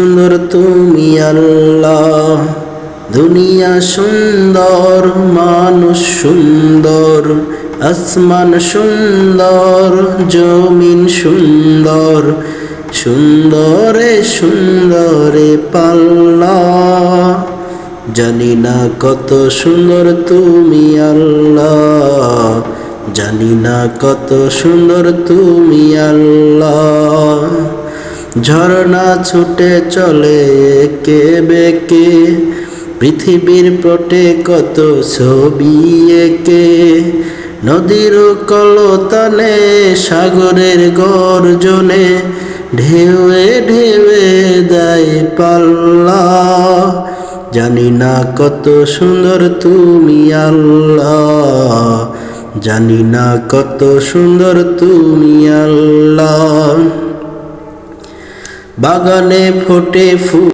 সুন্দর তুমি আল্লাহ, দুনিয়া সুন্দর, মানুষ সুন্দর, আসমান সুন্দর, জমিন সুন্দর, সুন্দরে সুন্দরে পাল্লা। জানি না কত সুন্দর তুমি আল্লাহ, জানি না কত সুন্দর তুমি আল্লাহ। ঝর্ণা ছুটে চলে একে বেঁকে, পৃথিবীর পটে কত ছবি এঁকে। নদীর কলতানে, সাগরের গর্জনে, ঢেউয়ে ঢেউয়ে দেয় পাল্লা। জানি না কত সুন্দর তুমি আল্লাহ, জানি না কত সুন্দর তুমি আল্লাহ। বাগানে ফোটে ফুল